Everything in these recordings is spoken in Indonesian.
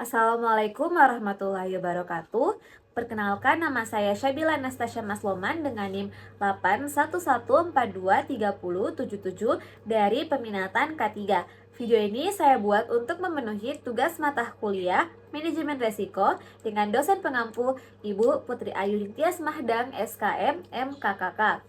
Assalamualaikum warahmatullahi wabarakatuh. Perkenalkan, nama saya Syabila Nastasya Masloman dengan NIM 811423077 dari peminatan K3. Video ini saya buat untuk memenuhi tugas mata kuliah Manajemen Resiko dengan dosen pengampu Ibu Putri Ayu Tias Mahdang SKM MKKK.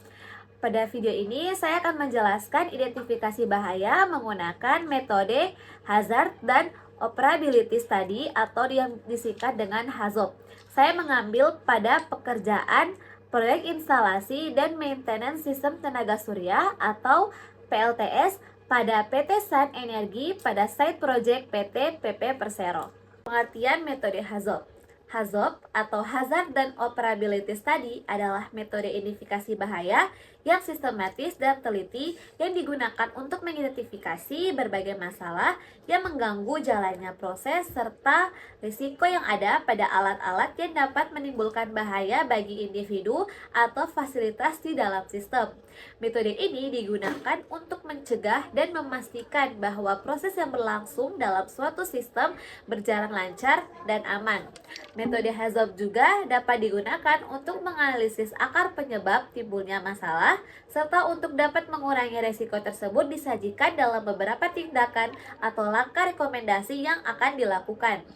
Pada video ini saya akan menjelaskan identifikasi bahaya menggunakan metode hazard dan operability study atau yang disingkat dengan HAZOP. Saya mengambil pada pekerjaan proyek instalasi dan maintenance sistem tenaga surya atau PLTS pada PT Sun Energi pada site project PT PP Persero. Pengertian metode HAZOP. HAZOP atau Hazard dan Operability Study adalah metode identifikasi bahaya yang sistematis dan teliti yang digunakan untuk mengidentifikasi berbagai masalah yang mengganggu jalannya proses serta risiko yang ada pada alat-alat yang dapat menimbulkan bahaya bagi individu atau fasilitas di dalam sistem. Metode ini digunakan untuk mencegah dan memastikan bahwa proses yang berlangsung dalam suatu sistem berjalan lancar dan aman. Metode HAZOP juga dapat digunakan untuk menganalisis akar penyebab timbulnya masalah, serta untuk dapat mengurangi resiko tersebut disajikan dalam beberapa tindakan atau langkah rekomendasi yang akan dilakukan.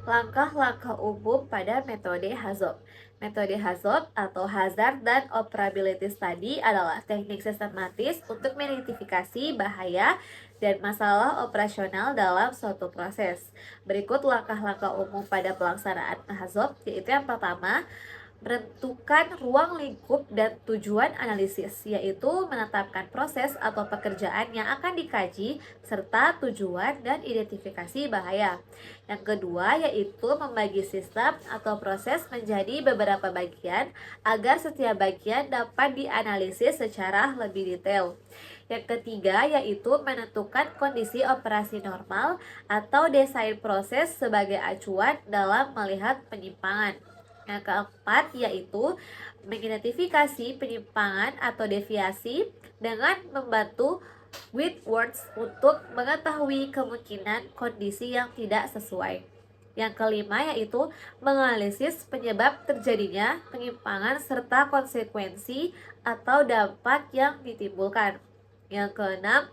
Langkah-langkah umum pada metode HAZOP. Metode HAZOP atau Hazard dan Operability Study adalah teknik sistematis untuk mengidentifikasi bahaya dan masalah operasional dalam suatu proses. Berikut langkah-langkah umum pada pelaksanaan HAZOP, yaitu yang pertama, menentukan ruang lingkup dan tujuan analisis, yaitu menetapkan proses atau pekerjaan yang akan dikaji serta tujuan dan identifikasi bahaya. Yang kedua yaitu membagi sistem atau proses menjadi beberapa bagian agar setiap bagian dapat dianalisis secara lebih detail. Yang ketiga yaitu menentukan kondisi operasi normal atau desain proses sebagai acuan dalam melihat penyimpangan. Yang keempat yaitu mengidentifikasi penyimpangan atau deviasi dengan membantu with words untuk mengetahui kemungkinan kondisi yang tidak sesuai. Yang kelima yaitu menganalisis penyebab terjadinya penyimpangan serta konsekuensi atau dampak yang ditimbulkan. Yang keenam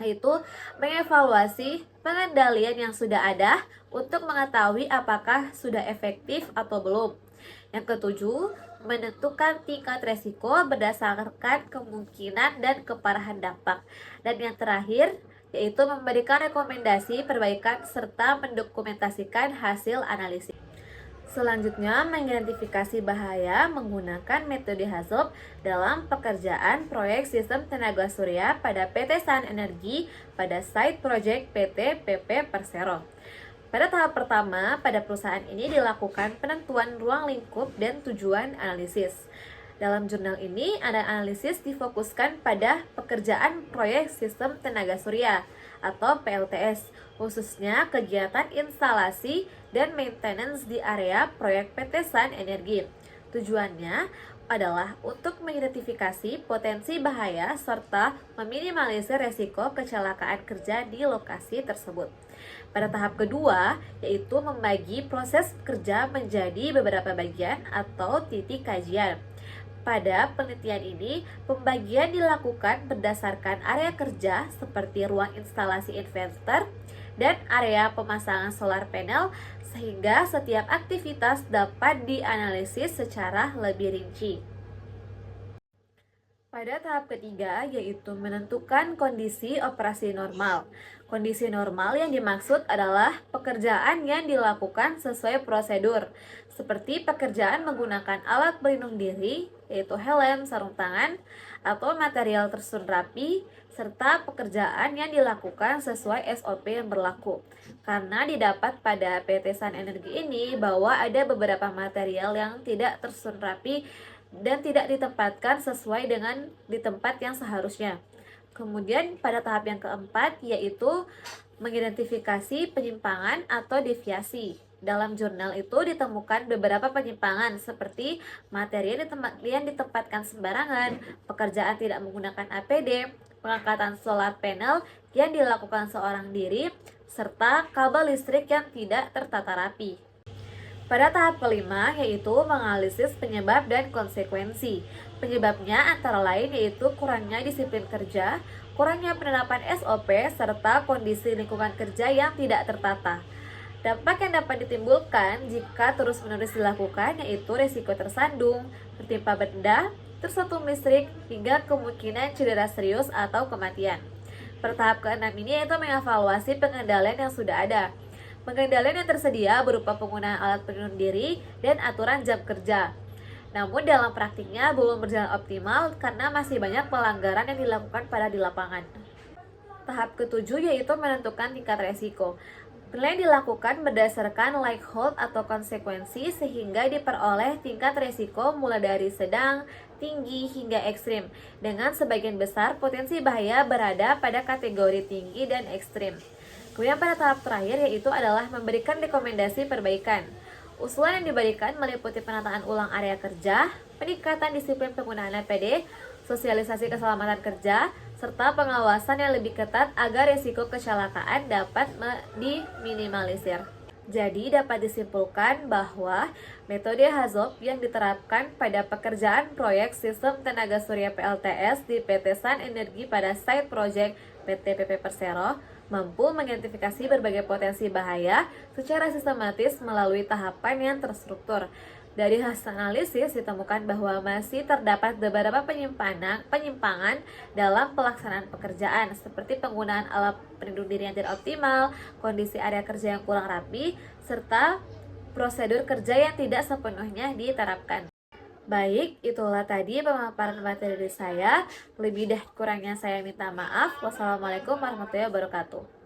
yaitu mengevaluasi pengendalian yang sudah ada untuk mengetahui apakah sudah efektif atau belum. Yang ketujuh, menentukan tingkat resiko berdasarkan kemungkinan dan keparahan dampak. Dan yang terakhir, yaitu memberikan rekomendasi perbaikan serta mendokumentasikan hasil analisis. Selanjutnya, mengidentifikasi bahaya menggunakan metode HAZOP dalam pekerjaan proyek sistem tenaga surya pada PT Sun Energi pada site project PT PP Persero. Pada tahap pertama, pada perusahaan ini dilakukan penentuan ruang lingkup dan tujuan analisis. Dalam jurnal ini, ada analisis difokuskan pada pekerjaan proyek sistem tenaga surya atau PLTS, khususnya kegiatan instalasi dan maintenance di area proyek PT Sun Energi. Tujuannya adalah untuk mengidentifikasi potensi bahaya serta meminimalisir resiko kecelakaan kerja di lokasi tersebut. Pada tahap kedua, yaitu membagi proses kerja menjadi beberapa bagian atau titik kajian. Pada penelitian ini, pembagian dilakukan berdasarkan area kerja seperti ruang instalasi inverter dan area pemasangan solar panel sehingga setiap aktivitas dapat dianalisis secara lebih rinci. Pada tahap ketiga, yaitu menentukan kondisi operasi normal. Kondisi normal yang dimaksud adalah pekerjaan yang dilakukan sesuai prosedur, seperti pekerjaan menggunakan alat pelindung diri, yaitu helm, sarung tangan, atau material tersusun rapi, serta pekerjaan yang dilakukan sesuai SOP yang berlaku. Karena didapat pada PT Sun Energi ini bahwa ada beberapa material yang tidak tersusun rapi dan tidak ditempatkan sesuai dengan di tempat yang seharusnya. Kemudian pada tahap yang keempat yaitu mengidentifikasi penyimpangan atau deviasi. Dalam jurnal itu ditemukan beberapa penyimpangan seperti materi yang ditempatkan sembarangan, pekerjaan tidak menggunakan APD, pengangkatan solar panel yang dilakukan seorang diri, serta kabel listrik yang tidak tertata rapi. Pada tahap kelima, yaitu menganalisis penyebab dan konsekuensi. Penyebabnya antara lain yaitu kurangnya disiplin kerja, kurangnya penerapan SOP, serta kondisi lingkungan kerja yang tidak tertata. Dampak yang dapat ditimbulkan jika terus-menerus dilakukan yaitu risiko tersandung, tertimpa benda, tersentuh listrik, hingga kemungkinan cedera serius atau kematian. Per tahap ke-6 ini yaitu mengevaluasi pengendalian yang sudah ada. Pengendalian yang tersedia berupa penggunaan alat pelindung diri dan aturan jam kerja. Namun dalam praktiknya belum berjalan optimal karena masih banyak pelanggaran yang dilakukan di lapangan. Tahap ketujuh yaitu menentukan tingkat resiko. Penilaian dilakukan berdasarkan likelihood atau konsekuensi sehingga diperoleh tingkat resiko mulai dari sedang, tinggi, hingga ekstrim. Dengan sebagian besar potensi bahaya berada pada kategori tinggi dan ekstrim. Kemudian pada tahap terakhir yaitu adalah memberikan rekomendasi perbaikan. Usulan yang diberikan meliputi penataan ulang area kerja, peningkatan disiplin penggunaan APD, sosialisasi keselamatan kerja, serta pengawasan yang lebih ketat agar risiko kecelakaan dapat diminimalisir. Jadi dapat disimpulkan bahwa metode HAZOP yang diterapkan pada pekerjaan proyek sistem tenaga surya PLTS di PT Sun Energi pada site project PT PP Persero mampu mengidentifikasi berbagai potensi bahaya secara sistematis melalui tahapan yang terstruktur. Dari hasil analisis ditemukan bahwa masih terdapat beberapa penyimpangan dalam pelaksanaan pekerjaan seperti penggunaan alat pelindung diri yang tidak optimal, kondisi area kerja yang kurang rapi, serta prosedur kerja yang tidak sepenuhnya diterapkan. Baik, itulah tadi pemaparan materi dari saya. Lebih dan kurangnya saya minta maaf. Wassalamualaikum warahmatullahi wabarakatuh.